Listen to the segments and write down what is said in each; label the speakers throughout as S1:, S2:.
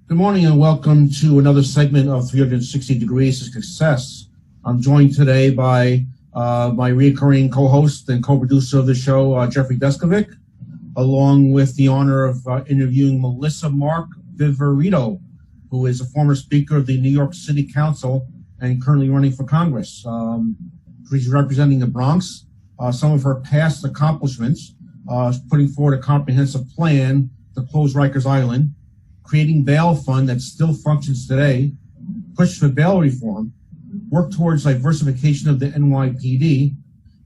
S1: Good morning and welcome to another segment of 360 Degrees of Success. I'm joined today by my recurring co-host and co-producer of the show, Jeffrey Deskovic, along with the honor of interviewing Melissa Mark Viverito, who is a former speaker of the New York City Council and currently running for Congress. She's representing the Bronx. Some of her past accomplishments, putting forward a comprehensive plan to close Rikers Island, creating bail fund that still functions today, push for bail reform, work towards diversification of the NYPD,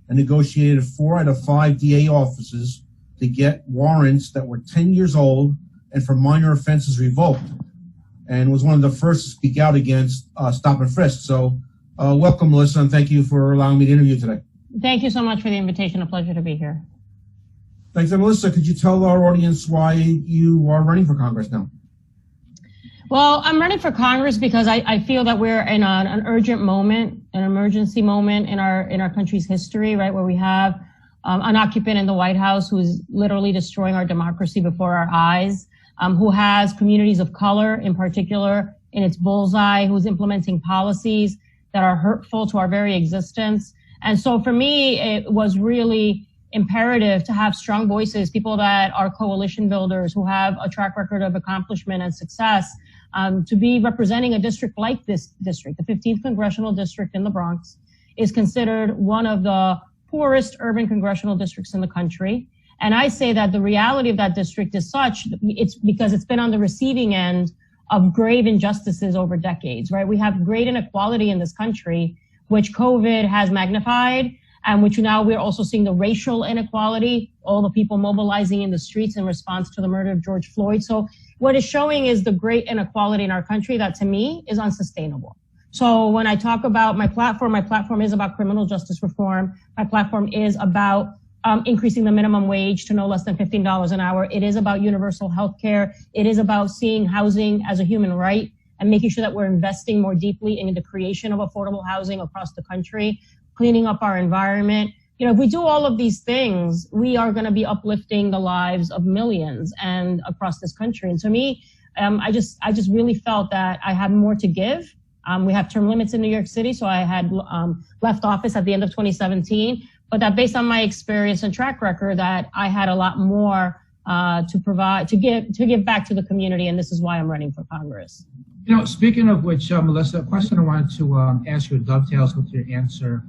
S1: and negotiated 4 out of 5 DA offices to get warrants that were 10 years old and for minor offenses revoked, and was one of the first to speak out against stop and frisk. So welcome, Melissa, and thank you for allowing me to interview today.
S2: Thank you so much for the invitation. A pleasure to be here.
S1: Thanks. And Melissa, could you tell our audience why you are running for Congress now?
S2: Well, I'm running for Congress because I feel that we're in an urgent moment, an emergency moment in our country's history, right, where we have an occupant in the White House who's literally destroying our democracy before our eyes, who has communities of color in particular in its bullseye, who's implementing policies that are hurtful to our very existence. And so for me, it was really imperative to have strong voices, people that are coalition builders, who have a track record of accomplishment and success, to be representing a district like this district. The 15th Congressional District in the Bronx is considered one of the poorest urban congressional districts in the country. And I say that the reality of that district is such, it's because it's been on the receiving end of grave injustices over decades, right? We have great inequality in this country, which COVID has magnified, and which now we're also seeing the racial inequality, all the people mobilizing in the streets in response to the murder of George Floyd. So what it's showing is the great inequality in our country that, to me, is unsustainable. So when I talk about my platform is about criminal justice reform. My platform is about increasing the minimum wage to no less than $15 an hour. It is about universal health care. It is about seeing housing as a human right and making sure that we're investing more deeply in the creation of affordable housing across the country, cleaning up our environment. You know, if we do all of these things, we are going to be uplifting the lives of millions and across this country. And to me, I just really felt that I had more to give. We have term limits in New York City, so I had left office at the end of 2017. But that, based on my experience and track record, that I had a lot more to provide, to give back to the community, and this is why I'm running for Congress.
S3: You know, speaking of which, Melissa, a question I wanted to ask you dovetails with your answer.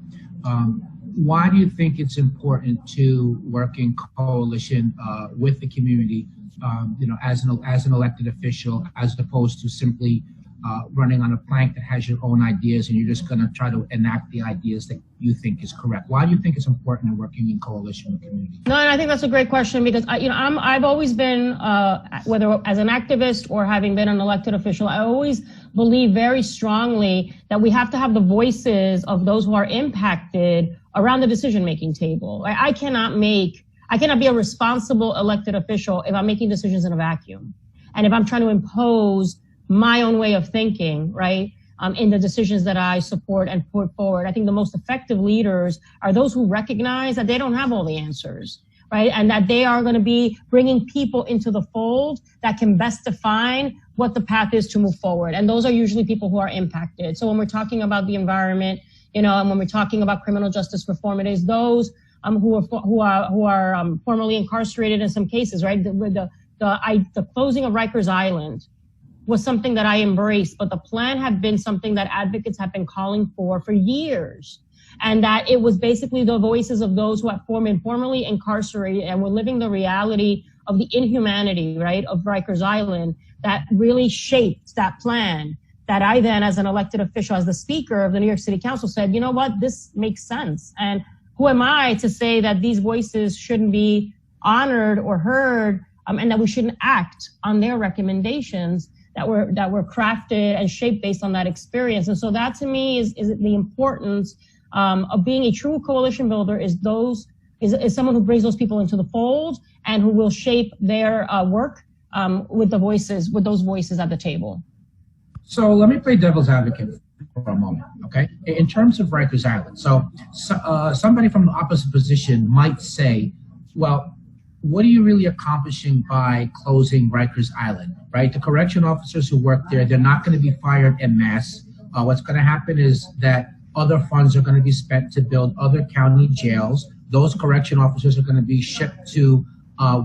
S3: Why do you think it's important to work in coalition with the community, you know, as an elected official, as opposed to simply running on a plank that has your own ideas and you're just going to try to enact the ideas that you think is correct? Why do you think it's important in working in coalition with the community?
S2: No, and I think that's a great question because I've always been, whether as an activist or having been an elected official, I always believe very strongly that we have to have the voices of those who are impacted around the decision-making table. I cannot be a responsible elected official if I'm making decisions in a vacuum, and if I'm trying to impose my own way of thinking, right, in the decisions that I support and put forward. I think the most effective leaders are those who recognize that they don't have all the answers, right, and that they are going to be bringing people into the fold that can best define what the path is to move forward. And those are usually people who are impacted. So when we're talking about the environment, you know, and when we're talking about criminal justice reform, it is those who are formerly incarcerated in some cases, right? The closing of Rikers Island was something that I embraced, but the plan had been something that advocates have been calling for years. And that it was basically the voices of those who have been formerly incarcerated and were living the reality of the inhumanity, right, of Rikers Island that really shaped that plan. That I then, as an elected official, as the speaker of the New York City Council, said, you know what, this makes sense. And who am I to say that these voices shouldn't be honored or heard, and that we shouldn't act on their recommendations that were crafted and shaped based on that experience. And so that, to me, is the importance of being a true coalition builder. Is someone who brings those people into the fold and who will shape their work with those voices at the table.
S3: So let me play devil's advocate for a moment, okay? In terms of Rikers Island, so somebody from the opposite position might say, well, what are you really accomplishing by closing Rikers Island, right? The correction officers who work there, they're not going to be fired en masse. What's going to happen is that other funds are going to be spent to build other county jails. Those correction officers are going to be shipped to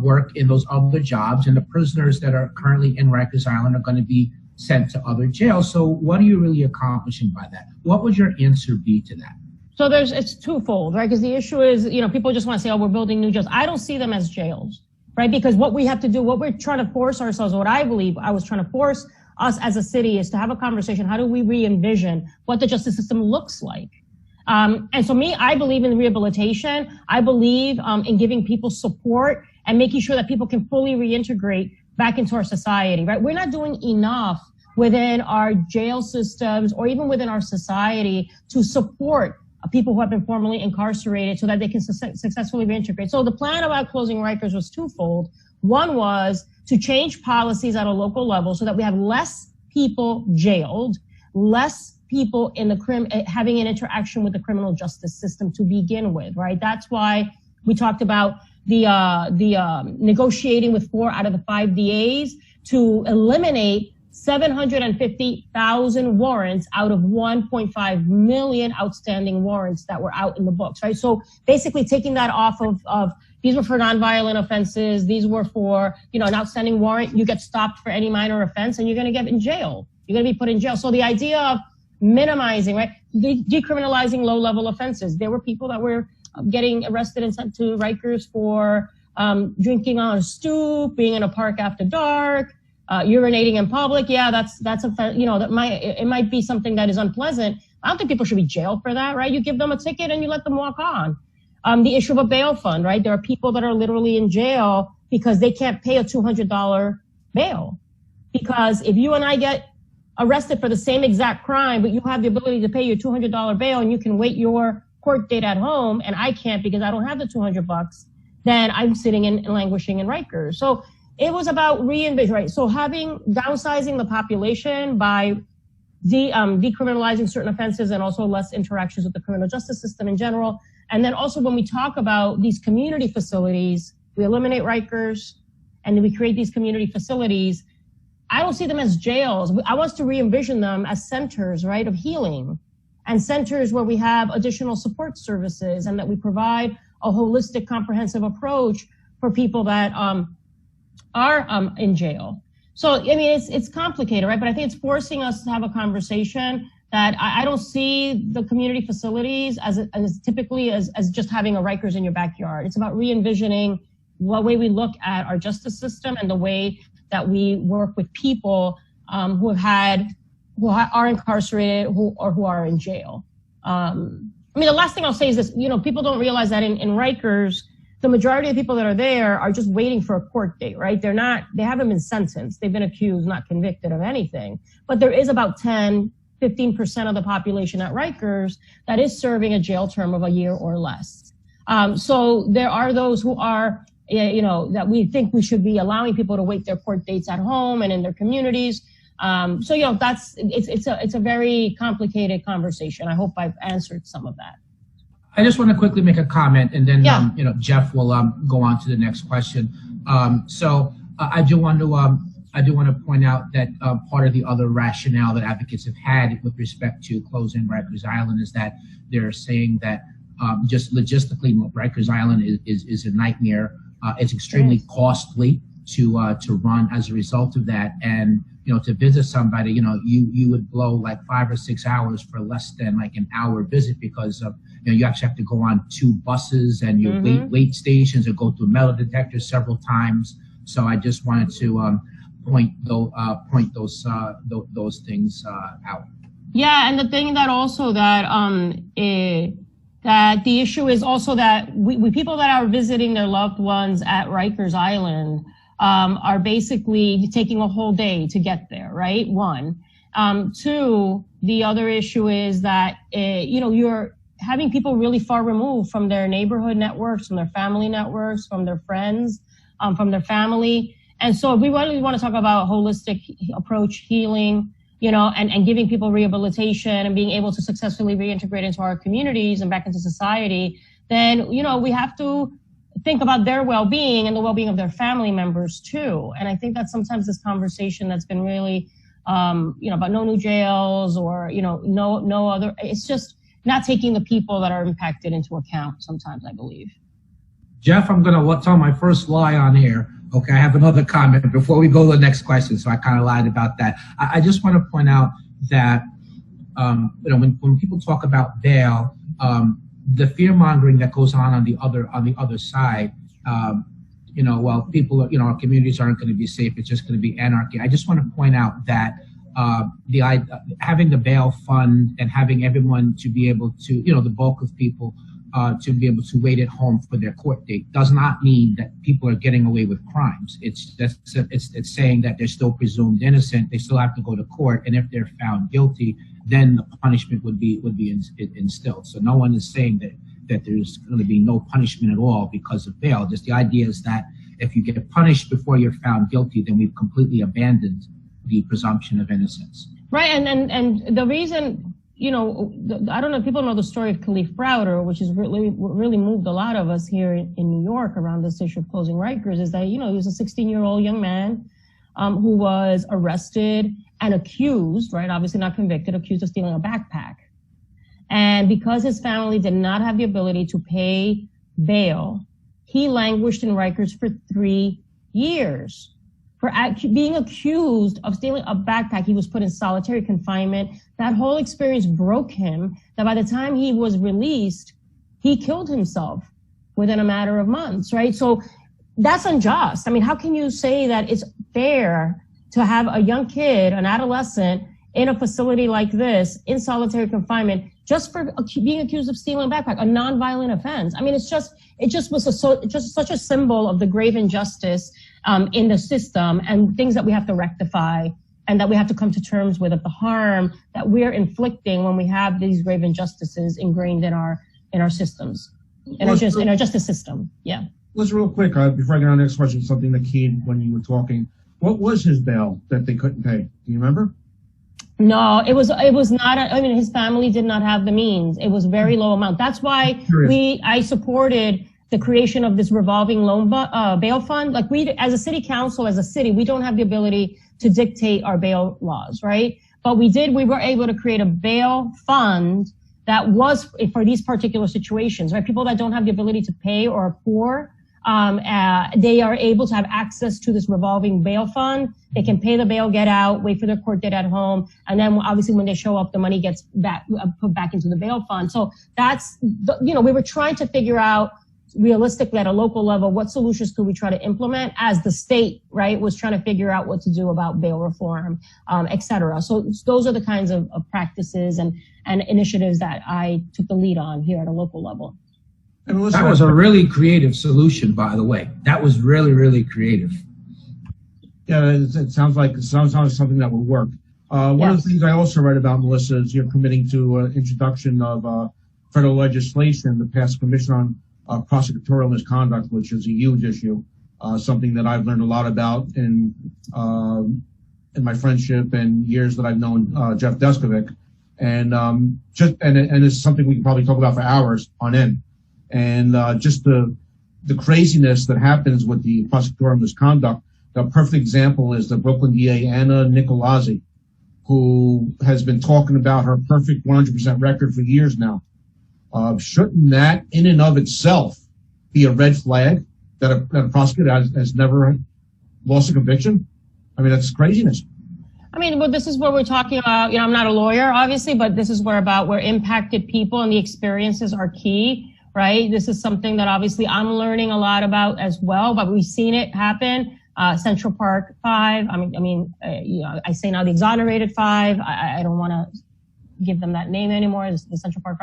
S3: work in those other jobs, and the prisoners that are currently in Rikers Island are going to be sent to other jails. So what are you really accomplishing by that? What would your answer be to that?
S2: So it's twofold, right? Because the issue is, people just want to say, oh, we're building new jails. I don't see them as jails, right? Because what we have to do, what we're trying to force ourselves, what I believe I was trying to force us as a city is to have a conversation. How do we re-envision what the justice system looks like? And so I believe in rehabilitation. I believe in giving people support and making sure that people can fully reintegrate back into our society, right? We're not doing enough within our jail systems or even within our society to support people who have been formerly incarcerated so that they can successfully reintegrate. So the plan about closing Rikers was twofold. One was to change policies at a local level so that we have less people jailed, less people in the having an interaction with the criminal justice system to begin with, right? That's why we talked about the negotiating with 4 out of the 5 DAs to eliminate 750,000 warrants out of 1.5 million outstanding warrants that were out in the books, right? So basically taking that off of these were for nonviolent offenses. These were for, an outstanding warrant. You get stopped for any minor offense and you're going to get in jail. You're going to be put in jail. So the idea of minimizing, right? Decriminalizing low-level offenses. There were people that were getting arrested and sent to Rikers for drinking on a stoop, being in a park after dark, urinating in public. Yeah, that's it might be something that is unpleasant. I don't think people should be jailed for that, right? You give them a ticket and you let them walk on. The issue of a bail fund, right? There are people that are literally in jail because they can't pay a $200 bail. Because if you and I get arrested for the same exact crime, but you have the ability to pay your $200 bail and you can wait your court date at home and I can't because I don't have the $200, then I'm sitting and languishing in Rikers. So it was about re-envision, right? So downsizing the population by decriminalizing certain offenses and also less interactions with the criminal justice system in general. And then also when we talk about these community facilities, we eliminate Rikers and then we create these community facilities. I don't see them as jails. I want us to re-envision them as centers, right, of healing and centers where we have additional support services and that we provide a holistic, comprehensive approach for people that are in jail. So, it's complicated, right? But I think it's forcing us to have a conversation that I don't see the community facilities as typically as just having a Rikers in your backyard. It's about re-envisioning the way we look at our justice system and the way that we work with people who are incarcerated who are in jail. The last thing I'll say is this, people don't realize that in Rikers, the majority of people that are there are just waiting for a court date, right? They haven't been sentenced. They've been accused, not convicted of anything. But there is about 15% of the population at Rikers that is serving a jail term of a year or less. So there are those who are, that we think we should be allowing people to wait their court dates at home and in their communities. It's a very complicated conversation. I hope I've answered some of that.
S3: I just want to quickly make a comment, and then Jeff will go on to the next question. So I do want to point out that part of the other rationale that advocates have had with respect to closing Rikers Island is that they're saying that just logistically, Rikers Island is a nightmare. It's extremely costly to run as a result of that, and to visit somebody, you would blow like 5 or 6 hours for less than like an hour visit because you actually have to go on 2 buses and you wait stations or go through metal detectors several times. So I just wanted to point those things out.
S2: Yeah, and the thing that also that that the issue is also that we people that are visiting their loved ones at Rikers Island are basically taking a whole day to get there, right? 1. 2, the other issue is that, you're having people really far removed from their neighborhood networks, from their family networks, from their friends, from their family. And so we really want to talk about a holistic approach, healing, and giving people rehabilitation and being able to successfully reintegrate into our communities and back into society. Then, we have to think about their well-being and the well-being of their family members too. And I think that sometimes this conversation that's been really, about no new jails or, no other, it's just not taking the people that are impacted into account sometimes, I believe.
S3: Jeff, I'm going to tell my first lie on here. Okay, I have another comment before we go to the next question, so I kind of lied about that. I just want to point out that, when people talk about bail, the fear-mongering that goes on the other side, people, our communities aren't going to be safe, it's just going to be anarchy. I just want to point out that having the bail fund and having everyone to be able to, the bulk of people to be able to wait at home for their court date does not mean that people are getting away with crimes. It's saying that they're still presumed innocent. They still have to go to court, and if they're found guilty, then the punishment would be instilled. So no one is saying that there's going to be no punishment at all because of bail. Just the idea is that if you get punished before you're found guilty, then we've completely abandoned the presumption of innocence.
S2: Right, and the reason, I don't know if people know the story of Khalif Browder, which has really moved a lot of us here in New York around this issue of closing Rikers, is that, he was a 16-year-old young man who was arrested and accused, right, obviously not convicted, accused of stealing a backpack. And because his family did not have the ability to pay bail, he languished in Rikers for 3 years. For being accused of stealing a backpack, he was put in solitary confinement. That whole experience broke him, that by the time he was released, he killed himself within a matter of months, right? So that's unjust. I mean, how can you say that it's fair to have a young kid, an adolescent, in a facility like this, in solitary confinement, just for being accused of stealing a backpack, a nonviolent offense? I mean, it just was such a symbol of the grave injustice in the system and things that we have to rectify and that we have to come to terms with, of the harm that we're inflicting when we have these grave injustices ingrained in our systems, in our justice system. Yeah.
S1: Let's real quick, before I get on the next question, something that keyed when you were talking. What was his bail that they couldn't pay? Do you remember?
S2: No, it was not. His family did not have the means. It was very low amount. That's why I supported the creation of this revolving loan bail fund. Like, we, as a city council, as a city, we don't have the ability to dictate our bail laws, right? But we were able to create a bail fund that was for these particular situations, right? People that don't have the ability to pay or are poor, they are able to have access to this revolving bail fund. They can pay the bail, get out, wait for their court date at home, and then obviously when they show up, the money gets put back into the bail fund. So that's, we were trying to figure out realistically at a local level, what solutions could we try to implement as the state, right, was trying to figure out what to do about bail reform, et cetera. So those are the kinds of practices and initiatives that I took the lead on here at a local level.
S3: That was a really creative solution, by the way. That was really, really creative.
S1: Yeah, it sounds like something that would work. One of the things I also read about, Melissa, is you're committing to introduction of federal legislation, the past Commission on Prosecutorial Misconduct, which is a huge issue, something that I've learned a lot about in my friendship and years that I've known Jeff Deskovic, and it's something we can probably talk about for hours on end. And just the craziness that happens with the prosecutorial misconduct. A perfect example is the Brooklyn DA Anna Nicolazzi, who has been talking about her perfect 100% record for years now. Shouldn't that in and of itself be a red flag that a prosecutor has never lost a conviction? I mean, that's craziness.
S2: I mean, well, this is where we're talking about, I'm not a lawyer, obviously, but this is where impacted people and the experiences are key, right? This is something that obviously I'm learning a lot about as well, but we've seen it happen. Central Park 5. I say now the exonerated 5. I don't want to give them that name anymore, the Central Park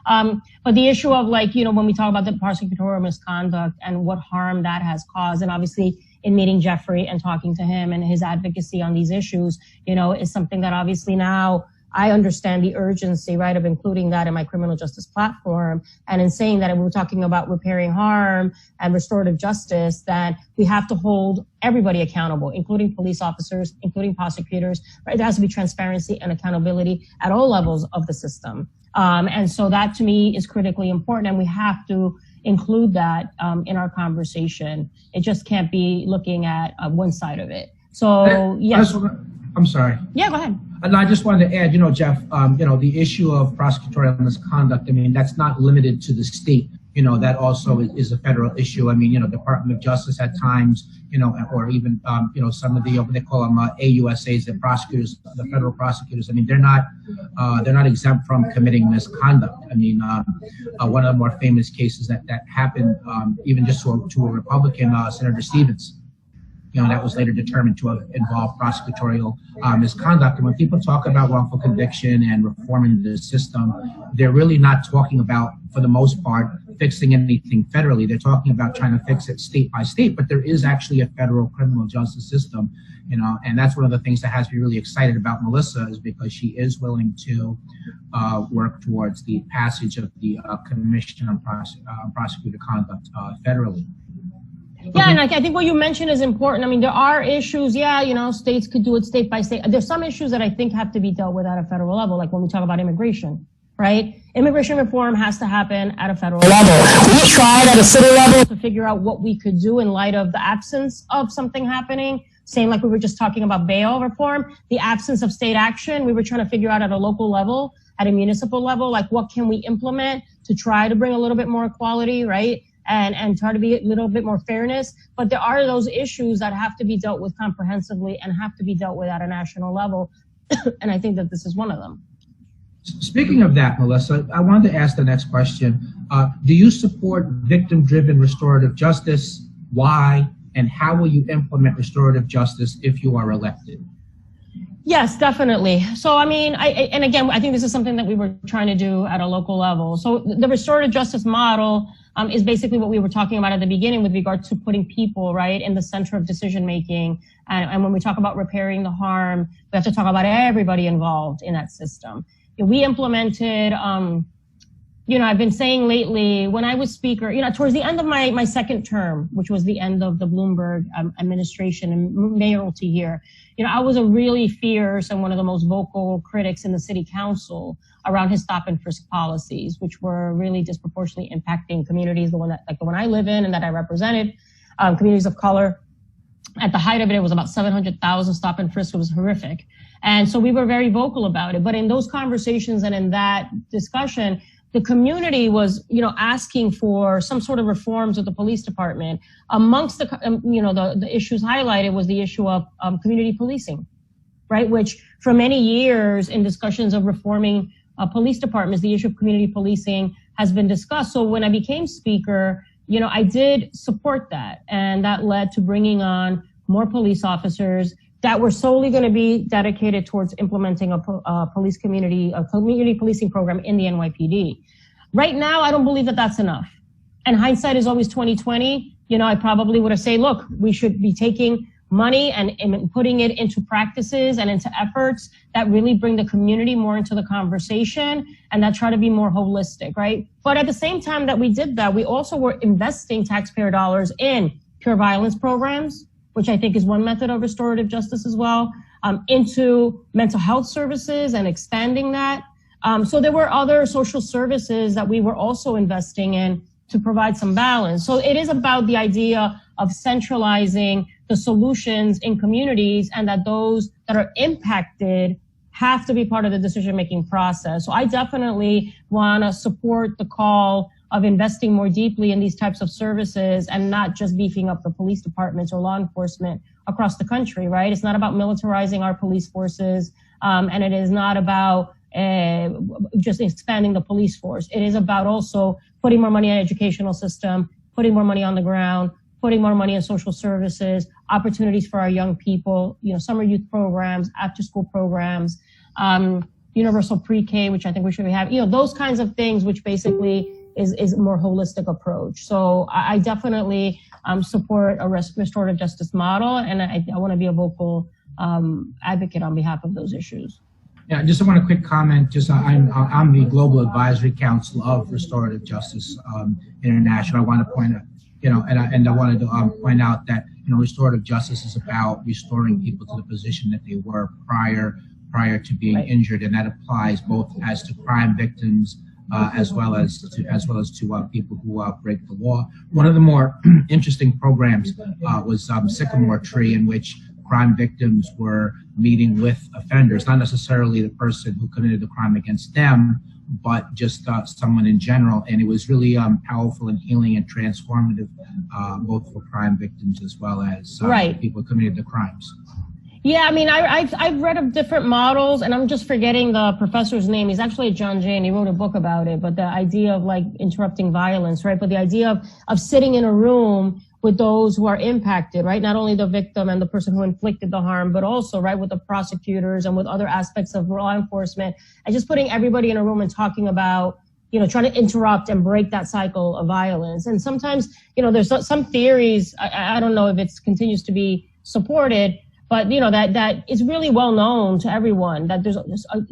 S2: 5. But the issue of when we talk about the prosecutorial misconduct and what harm that has caused, and obviously in meeting Jeffrey and talking to him and his advocacy on these issues, is something that obviously now I understand the urgency, right, of including that in my criminal justice platform. And in saying that, we're talking about repairing harm and restorative justice, that we have to hold everybody accountable, including police officers, including prosecutors, right? There has to be transparency and accountability at all levels of the system. And so that to me is critically important. And we have to, include that in our conversation. It just can't be looking at one side of it. So, yes.
S3: I'm sorry.
S2: Yeah, go ahead.
S3: And I just wanted to add, Jeff, the issue of prosecutorial misconduct, I mean, that's not limited to the state. That also is a federal issue. I mean, Department of Justice at times, or even, some of the, what they call them, AUSAs, the prosecutors, the federal prosecutors. I mean, they're not exempt from committing misconduct. I mean, one of the more famous cases that happened, even just to a Republican, Senator Stevens, that was later determined to have involved prosecutorial misconduct. And when people talk about wrongful conviction and reforming the system, they're really not talking about, for the most part, fixing anything federally. They're talking about trying to fix it state by state, but there is actually a federal criminal justice system, and that's one of the things that has me really excited about Melissa, is because she is willing to work towards the passage of the Commission on Prosecutor Conduct federally.
S2: Yeah, and I think what you mentioned is important. I mean, there are issues, states could do it state by state. There's some issues that I think have to be dealt with at a federal level, like when we talk about immigration, right? Immigration reform has to happen at a federal level. We tried at a city level to figure out what we could do in light of the absence of something happening. Same like we were just talking about bail reform, the absence of state action. We were trying to figure out at a local level, at a municipal level, like what can we implement to try to bring a little bit more equality, right? And try to be a little bit more fairness. But there are those issues that have to be dealt with comprehensively and have to be dealt with at a national level. And I think that this is one of them.
S3: Speaking of that, Melissa, I wanted to ask the next question. Do you support victim-driven restorative justice? Why? And how will you implement restorative justice if you are elected?
S2: Yes, definitely. So, I mean, and again, I think this is something that we were trying to do at a local level. So the restorative justice model is basically what we were talking about at the beginning with regard to putting people, right, in the center of decision making. And when we talk about repairing the harm, we have to talk about everybody involved in that system. We implemented, I've been saying lately, when I was speaker, towards the end of my second term, which was the end of the Bloomberg administration and mayoralty year, I was a really fierce and one of the most vocal critics in the city council around his stop and frisk policies, which were really disproportionately impacting communities, the one I live in and that I represented, communities of color. At the height of it, it was about 700,000 stop and frisk. It was horrific. And so we were very vocal about it. But in those conversations and in that discussion, the community was, asking for some sort of reforms of the police department. Amongst the issues highlighted was the issue of community policing, right? Which for many years in discussions of reforming police departments, the issue of community policing has been discussed. So when I became speaker, I did support that. And that led to bringing on more police officers that were solely going to be dedicated towards implementing a community policing program in the NYPD. Right now, I don't believe that that's enough. And hindsight is always 20/20. I probably would have said, look, we should be taking money and putting it into practices and into efforts that really bring the community more into the conversation and that try to be more holistic, right? But at the same time that we did that, we also were investing taxpayer dollars in pure violence programs, which I think is one method of restorative justice as well, into mental health services and expanding that. So there were other social services that we were also investing in to provide some balance. So it is about the idea of centralizing the solutions in communities and that those that are impacted have to be part of the decision-making process. So I definitely want to support the call of investing more deeply in these types of services and not just beefing up the police departments or law enforcement across the country, right? It's not about militarizing our police forces, and it is not about just expanding the police force. It is about also putting more money in the educational system, putting more money on the ground, putting more money in social services, opportunities for our young people, summer youth programs, after-school programs, universal pre-K, which I think we should have, those kinds of things, which basically is a more holistic approach. So I definitely support a restorative justice model, and I want to be a vocal advocate on behalf of those issues.
S3: Yeah, just want a quick comment. I'm the Global Advisory Council of Restorative Justice International. I want to point out, and I wanted to point out that restorative justice is about restoring people to the position that they were prior to being injured, and that applies both as to crime victims as well as to people who break the law. One of the more interesting programs was Sycamore Tree, in which crime victims were meeting with offenders, not necessarily the person who committed the crime against them, but just someone in general. And it was really powerful and healing and transformative, both for crime victims as well as people who committed the crimes.
S2: Yeah, I mean, I've read of different models, and I'm just forgetting the professor's name. He's actually at John Jay, and he wrote a book about it. But the idea of like interrupting violence, right? But the idea of sitting in a room with those who are impacted, right? Not only the victim and the person who inflicted the harm, but also, right, with the prosecutors and with other aspects of law enforcement, and just putting everybody in a room and talking about, you know, trying to interrupt and break that cycle of violence. And sometimes, you know, there's some theories, I don't know if it continues to be supported, but, you know, that is really well known to everyone, that there's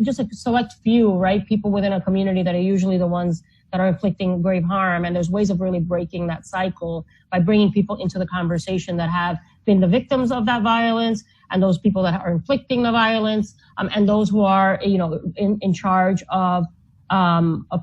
S2: just a select few, right, people within a community that are usually the ones that are inflicting grave harm. And there's ways of really breaking that cycle by bringing people into the conversation that have been the victims of that violence, and those people that are inflicting the violence, and those who are, you know, in charge of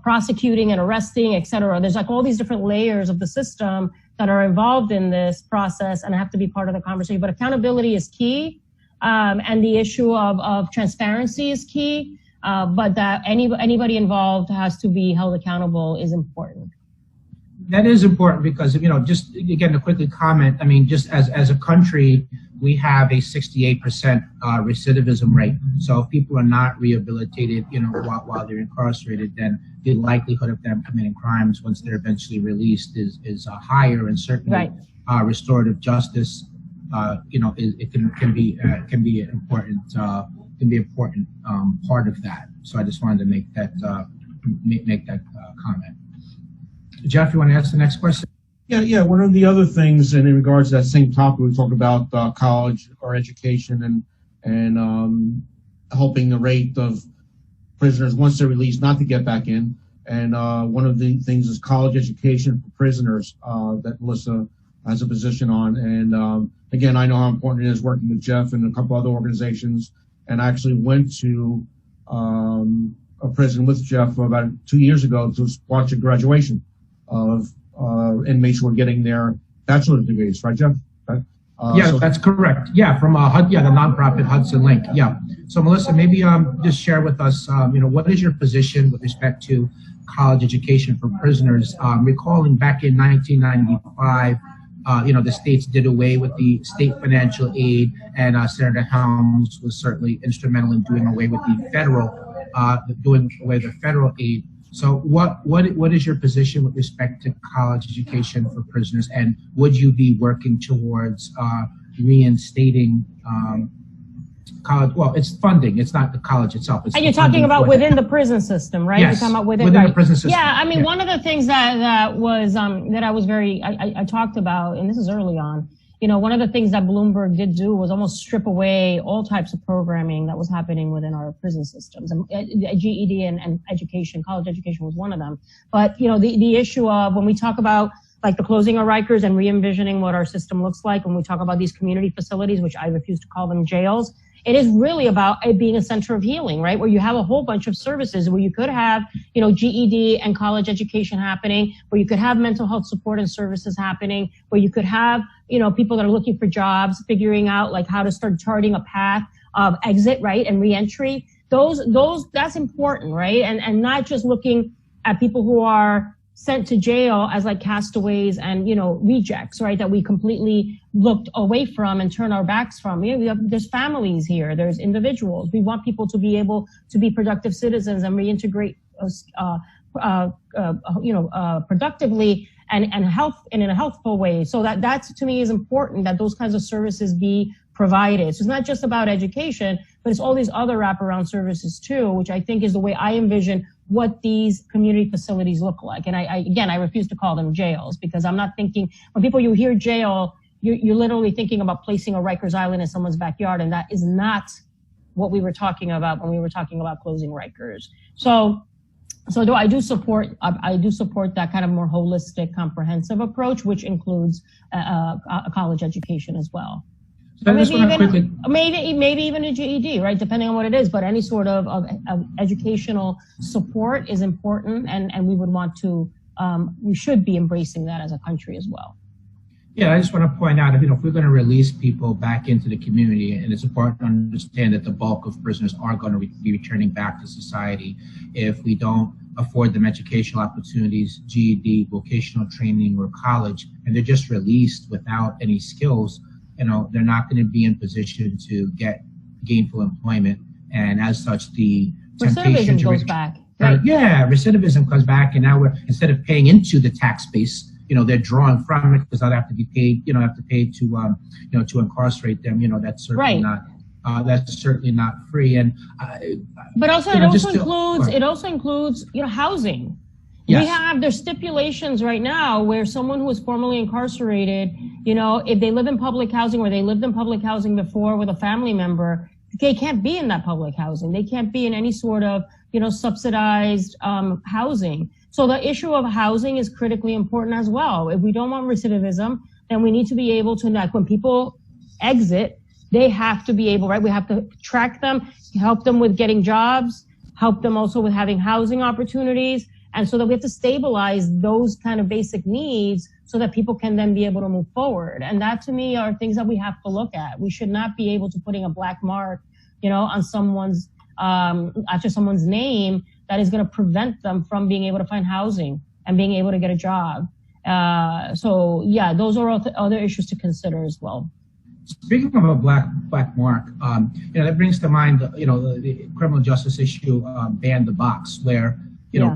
S2: prosecuting and arresting, et cetera. There's like all these different layers of the system that are involved in this process and have to be part of the conversation. But accountability is key, and the issue of transparency is key. But that anybody involved has to be held accountable is important.
S3: That is important because, you know, just again to quickly comment, I mean, just as a country, we have a 68% recidivism rate. So if people are not rehabilitated, you know, while they're incarcerated, then the likelihood of them committing crimes once they're eventually released is higher. And certainly restorative justice, you know, it can be an important part of that. So I just wanted to make that comment. Jeff, you want to ask the next question?
S1: Yeah. One of the other things, and in regards to that same topic, we talk about college or education and helping the rate of prisoners once they're released not to get back in. And one of the things is college education for prisoners that Melissa has a position on. And again, I know how important it is working with Jeff and a couple other organizations. And I actually went to a prison with Jeff about 2 years ago to watch a graduation of inmates who were getting their bachelor's degrees, right, Jeff?
S3: That's correct. Yeah, from the nonprofit Hudson Link. Yeah. So Melissa, maybe just share with us, you know, what is your position with respect to college education for prisoners? Recalling back in 1995, you know, the states did away with the state financial aid, and Senator Helms was certainly instrumental in doing away with the federal aid. So what is your position with respect to college education for prisoners, and would you be working towards reinstating college? Well, it's funding. It's not the college itself. It's
S2: and you're talking about within the prison system, right?
S3: Yes,
S2: you're talking about within
S3: the prison system.
S2: Yeah, I mean, one of the things that was that I was I talked about, and this is early on, you know, one of the things that Bloomberg did do was almost strip away all types of programming that was happening within our prison systems. And GED and education, college education was one of them. But, you know, the issue of when we talk about like the closing of Rikers and re-envisioning what our system looks like, when we talk about these community facilities, which I refuse to call them jails, it is really about it being a center of healing, right? Where you have a whole bunch of services where you could have, you know, GED and college education happening, where you could have mental health support and services happening, where you could have, you know, people that are looking for jobs, figuring out like how to start charting a path of exit, right? And reentry. That's important, right? And not just looking at people who are sent to jail as like castaways and, you know, rejects, right? That we completely looked away from and turned our backs from. You know, there's families here, there's individuals. We want people to be able to be productive citizens and reintegrate, productively and in a healthful way. So that's to me is important that those kinds of services be provided. So it's not just about education, but it's all these other wraparound services too, which I think is the way I envision what these community facilities look like. And I refuse to call them jails, because I'm not thinking, when you hear jail, you're literally thinking about placing a Rikers Island in someone's backyard. And that is not what we were talking about when we were talking about closing Rikers. So I do support that kind of more holistic, comprehensive approach, which includes a college education as well.
S3: So I just want to quickly,
S2: maybe even a GED, right? Depending on what it is, but any sort of educational support is important, and we would want to, we should be embracing that as a country as well.
S3: Yeah, I just want to point out, if we're going to release people back into the community, and it's important to understand that the bulk of prisoners are going to be returning back to society. If we don't afford them educational opportunities, GED, vocational training, or college, and they're just released without any skills, they're not going to be in position to get gainful employment. And as such, the temptation
S2: recidivism goes back.
S3: Right? Yeah, recidivism comes back, and now instead of paying into the tax base, they're drawing from it because they'll have to be paid, have to pay to, to incarcerate them. That's certainly
S2: right.
S3: That's certainly not free. And
S2: but also it also includes housing.
S3: Yes.
S2: There's stipulations right now where someone who is formerly incarcerated, if they live in public housing or they lived in public housing before with a family member, they can't be in that public housing. They can't be in any sort of, subsidized housing. So the issue of housing is critically important as well. If we don't want recidivism, then we need to be able to, like, when people exit, they have to be able, right? We have to track them, help them with getting jobs, help them also with having housing opportunities. And so that we have to stabilize those kind of basic needs so that people can then be able to move forward. And that, to me, are things that we have to look at. We should not be able to putting a black mark, on someone's, after someone's name that is going to prevent them from being able to find housing and being able to get a job. So yeah, those are other issues to consider as well.
S3: Speaking of a black mark, that brings to mind, the criminal justice issue, ban the box, where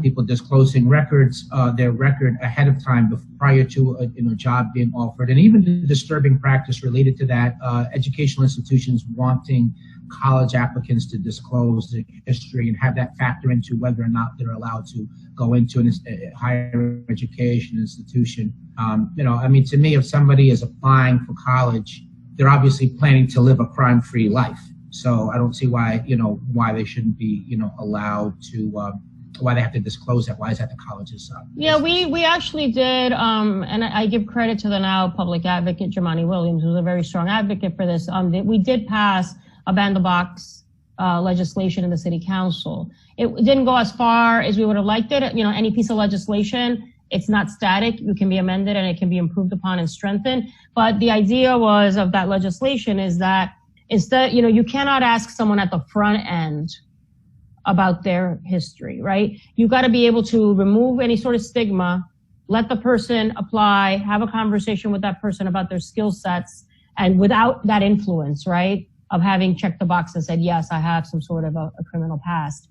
S3: people disclosing their record ahead of time prior to a job being offered, and even the disturbing practice related to that, educational institutions wanting college applicants to disclose their history and have that factor into whether or not they're allowed to go into a higher education institution. To me, if somebody is applying for college, they're obviously planning to live a crime-free life. So I don't see why they shouldn't be, allowed to, why they have to disclose that. Why is that the college's?
S2: Yeah, we actually did, and I give credit to the now public advocate, Jamani Williams, who's a very strong advocate for this. We did pass a ban the box legislation in the city council. It didn't go as far as we would have liked it. Any piece of legislation, it's not static. It can be amended and it can be improved upon and strengthened. But the idea of that legislation is that instead, you cannot ask someone at the front end about their history, right? You got to be able to remove any sort of stigma, let the person apply, have a conversation with that person about their skill sets, and without that influence, right, of having checked the box and said, yes, I have some sort of a criminal past.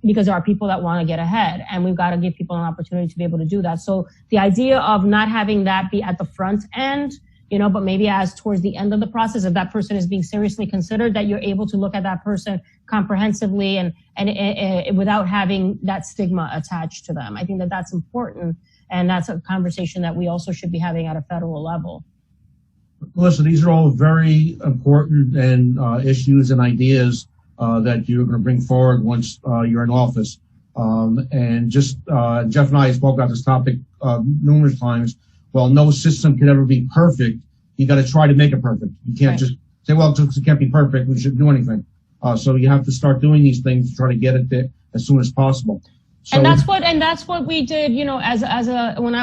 S2: Because there are people that want to get ahead, and we've got to give people an opportunity to be able to do that. So the idea of not having that be at the front end, but maybe as towards the end of the process, if that person is being seriously considered, that you're able to look at that person comprehensively and without having that stigma attached to them. I think that that's important, and that's a conversation that we also should be having at a federal level.
S1: Listen, these are all very important and issues and ideas that you're going to bring forward once you're in office. And just Jeff and I spoke about this topic numerous times. Well, no system can ever be perfect. You got to try to make it perfect. You can't just say, well, it can't be perfect, we shouldn't do anything. So you have to start doing these things to try to get it there as soon as possible. So,
S2: and that's what we did, when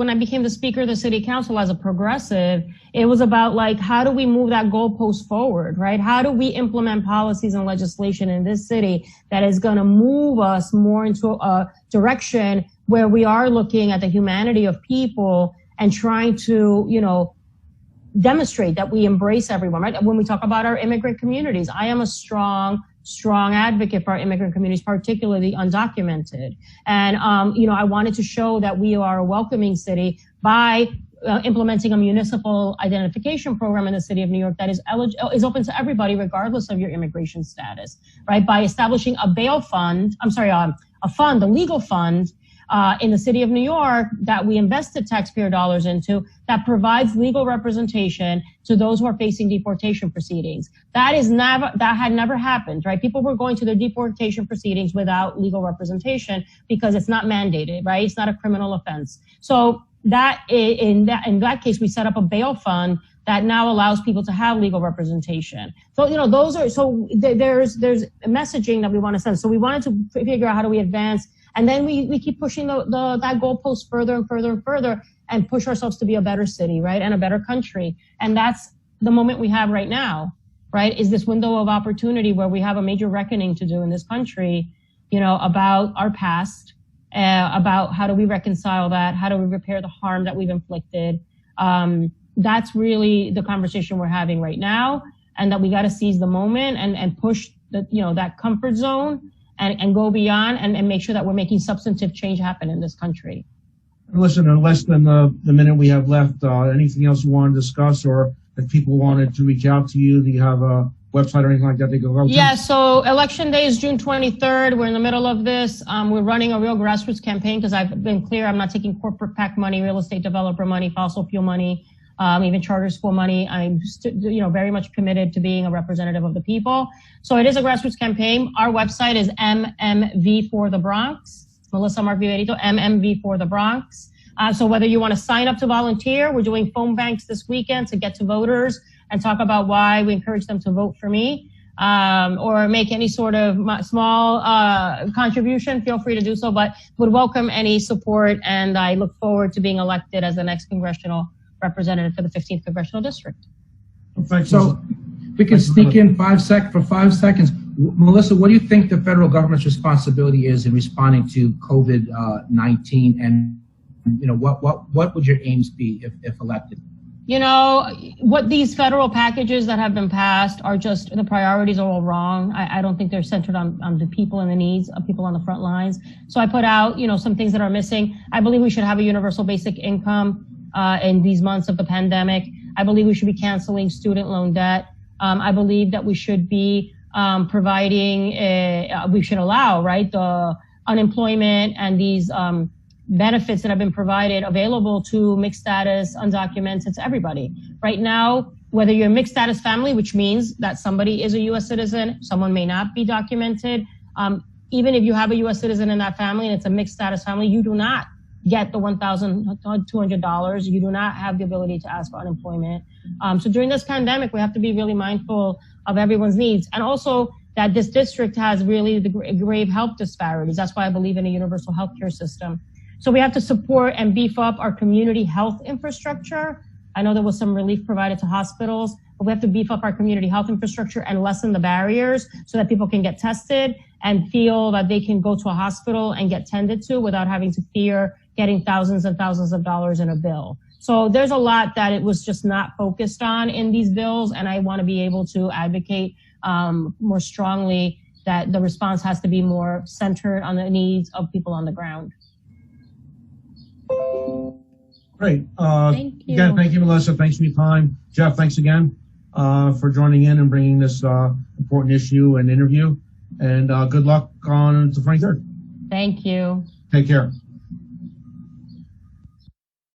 S2: I became the Speaker of the City Council as a progressive, it was about, like, how do we move that goalpost forward, right? How do we implement policies and legislation in this city that is going to move us more into a direction where we are looking at the humanity of people and trying to, demonstrate that we embrace everyone, right? When we talk about our immigrant communities, I am a strong advocate for our immigrant communities, particularly undocumented. And, I wanted to show that we are a welcoming city by implementing a municipal identification program in the city of New York that is open to everybody, regardless of your immigration status, right? By establishing a legal fund, in the city of New York that we invested taxpayer dollars into, that provides legal representation to those who are facing deportation proceedings. That had never happened, right? People were going to their deportation proceedings without legal representation because it's not mandated, right? It's not a criminal offense. So in that case, we set up a bail fund that now allows people to have legal representation. So, there's messaging that we want to send. So we wanted to figure out how do we advance, and then we keep pushing that goalpost further and further and further, and push ourselves to be a better city, right, and a better country. And that's the moment we have right now, right, is this window of opportunity where we have a major reckoning to do in this country, about our past, about how do we reconcile that, how do we repair the harm that we've inflicted. That's really the conversation we're having right now, and that we got to seize the moment and push that comfort zone and go beyond and make sure that we're making substantive change happen in this country.
S1: Listen, in less than the minute we have left, anything else you want to discuss, or if people wanted to reach out to you, do you have a website or anything like that they go to?
S2: Yeah, so Election Day is June 23rd. We're in the middle of this. We're running a real grassroots campaign because I've been clear I'm not taking corporate PAC money, real estate developer money, fossil fuel money, even charter school money. I'm very much committed to being a representative of the people. So it is a grassroots campaign. Our website is MMV for the Bronx. Melissa Mark Viverito, MMV for the Bronx. So whether you want to sign up to volunteer, we're doing phone banks this weekend to get to voters and talk about why we encourage them to vote for me, or make any sort of small contribution, feel free to do so, but would welcome any support. And I look forward to being elected as the next congressional representative for the 15th Congressional District.
S3: So we can sneak in 5 seconds. Melissa, what do you think the federal government's responsibility is in responding to COVID-19, and what would your aims be if elected?
S2: What these federal packages that have been passed are just, the priorities are all wrong. I don't think they're centered on the people and the needs of people on the front lines. So I put out, some things that are missing. I believe we should have a universal basic income in these months of the pandemic. I believe we should be canceling student loan debt. I believe that we should be we should allow, right, the unemployment and these benefits that have been provided available to mixed status, undocumented, to everybody. Right now, whether you're a mixed status family, which means that somebody is a U.S. citizen, someone may not be documented. Even if you have a U.S. citizen in that family and it's a mixed status family, you do not get the $1,200. You do not have the ability to ask for unemployment. So during this pandemic, we have to be really mindful of everyone's needs. And also that this district has really the grave health disparities. That's why I believe in a universal healthcare system. So we have to support and beef up our community health infrastructure. I know there was some relief provided to hospitals, but we have to beef up our community health infrastructure and lessen the barriers so that people can get tested and feel that they can go to a hospital and get tended to without having to fear getting thousands and thousands of dollars in a bill. So there's a lot that it was just not focused on in these bills, and I want to be able to advocate more strongly that the response has to be more centered on the needs of people on the ground.
S1: Great.
S2: Thank you.
S1: Again, thank you, Melissa. Thanks for your time. Jeff, thanks again for joining in and bringing this important issue and interview. And good luck on the 23rd.
S2: Thank you.
S1: Take care.